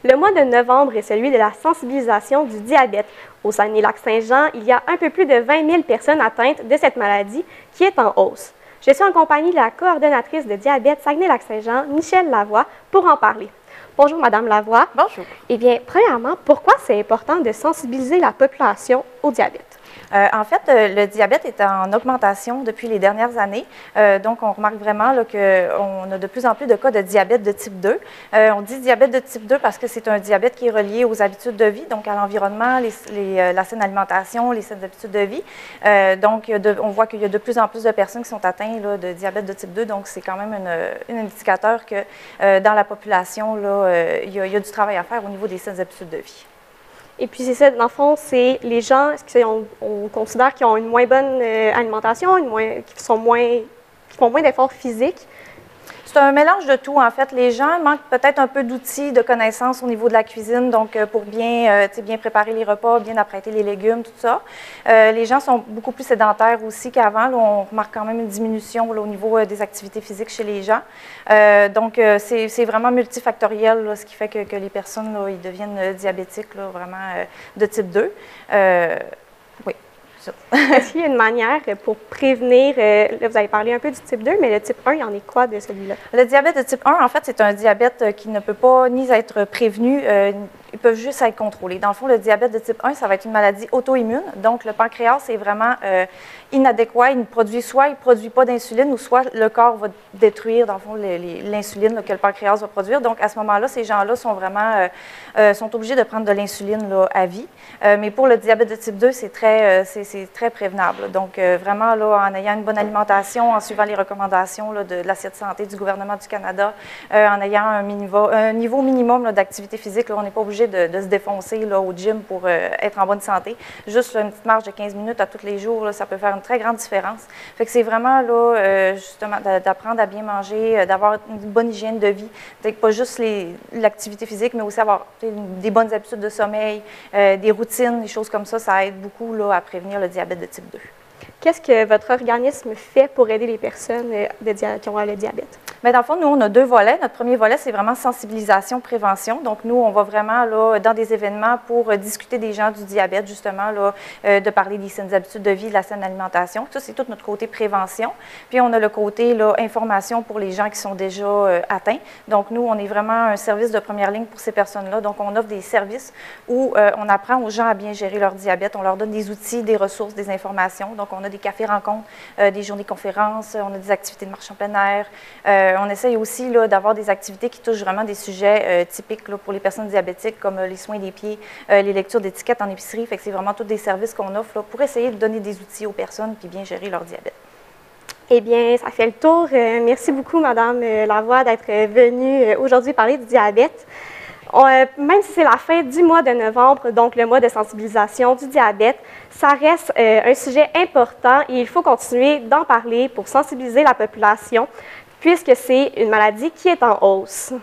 Le mois de novembre est celui de la sensibilisation du diabète. Au Saguenay-Lac-Saint-Jean, il y a un peu plus de 20 000 personnes atteintes de cette maladie qui est en hausse. Je suis en compagnie de la coordonnatrice de diabète Saguenay-Lac-Saint-Jean, Michèle Lavoie, pour en parler. Bonjour, Madame Lavoie. Bonjour. Eh bien, premièrement, pourquoi c'est important de sensibiliser la population au diabète? En fait, le diabète est en augmentation depuis les dernières années. Donc, on remarque vraiment qu'on a de plus en plus de cas de diabète de type 2. On dit diabète de type 2 parce que c'est un diabète qui est relié aux habitudes de vie, donc à l'environnement, la saine alimentation, les saines habitudes de vie. On voit qu'il y a de plus en plus de personnes qui sont atteintes là, de diabète de type 2. Donc, c'est quand même un indicateur que dans la population, là, il y a du travail à faire au niveau des saines habitudes de vie. Et puis, c'est ça, dans le fond, c'est les gens, on considère qu'ils ont une moins bonne alimentation, qui font moins d'efforts physiques. C'est un mélange de tout, en fait. Les gens manquent peut-être un peu d'outils, de connaissances au niveau de la cuisine, donc pour bien préparer les repas, bien apprêter les légumes, tout ça. Les gens sont beaucoup plus sédentaires aussi qu'avant. On remarque quand même une diminution là, au niveau des activités physiques chez les gens. C'est vraiment multifactoriel, là, ce qui fait que les personnes, là, ils deviennent diabétiques, là, vraiment de type 2. Oui. Est-ce qu'il y a une manière pour prévenir, là vous avez parlé un peu du type 2, mais le type 1, il y en est quoi de celui-là? Le diabète de type 1, en fait, c'est un diabète qui ne peut pas ni être prévenu, ils peuvent juste être contrôlés. Dans le fond, le diabète de type 1, ça va être une maladie auto-immune. Donc, le pancréas est vraiment inadéquat. Il ne produit pas d'insuline ou soit le corps va détruire, dans le fond, l'insuline que le pancréas va produire. Donc, à ce moment-là, ces gens-là sont vraiment sont obligés de prendre de l'insuline à vie. Mais pour le diabète de type 2, c'est très prévenable. Donc, vraiment, là, en ayant une bonne alimentation, en suivant les recommandations là, de l'assiette santé du gouvernement du Canada, en ayant un niveau minimum d'activité physique, là, on n'est pas obligé de se défoncer là, au gym pour être en bonne santé. Juste là, une petite marche de 15 minutes à tous les jours, là, ça peut faire une très grande différence. Fait que c'est vraiment là, justement, d'apprendre à bien manger, d'avoir une bonne hygiène de vie. Peut-être pas juste l'activité physique, mais aussi avoir des bonnes habitudes de sommeil, des routines, des choses comme ça. Ça aide beaucoup là, à prévenir le diabète de type 2. Qu'est-ce que votre organisme fait pour aider les personnes qui ont le diabète? Bien, dans le fond, nous, on a deux volets. Notre premier volet, c'est vraiment sensibilisation, prévention. Donc, nous, on va vraiment là, dans des événements pour discuter des gens du diabète, justement, là, de parler des saines habitudes de vie, de la saine alimentation. Ça, c'est tout notre côté prévention. Puis, on a le côté là, information pour les gens qui sont déjà atteints. Donc, nous, on est vraiment un service de première ligne pour ces personnes-là. Donc, on offre des services où on apprend aux gens à bien gérer leur diabète. On leur donne des outils, des ressources, des informations. Donc, on a des cafés-rencontres, des journées conférences, on a des activités de marche en plein air. On essaye aussi d'avoir des activités qui touchent vraiment des sujets typiques là, pour les personnes diabétiques, comme les soins des pieds, les lectures d'étiquettes en épicerie. Fait que c'est vraiment tous des services qu'on offre là, pour essayer de donner des outils aux personnes puis bien gérer leur diabète. Eh bien, ça fait le tour. Merci beaucoup, Madame Lavoie, d'être venue aujourd'hui parler du diabète. Même si c'est la fin du mois de novembre, donc le mois de sensibilisation du diabète, ça reste un sujet important et il faut continuer d'en parler pour sensibiliser la population, puisque c'est une maladie qui est en hausse.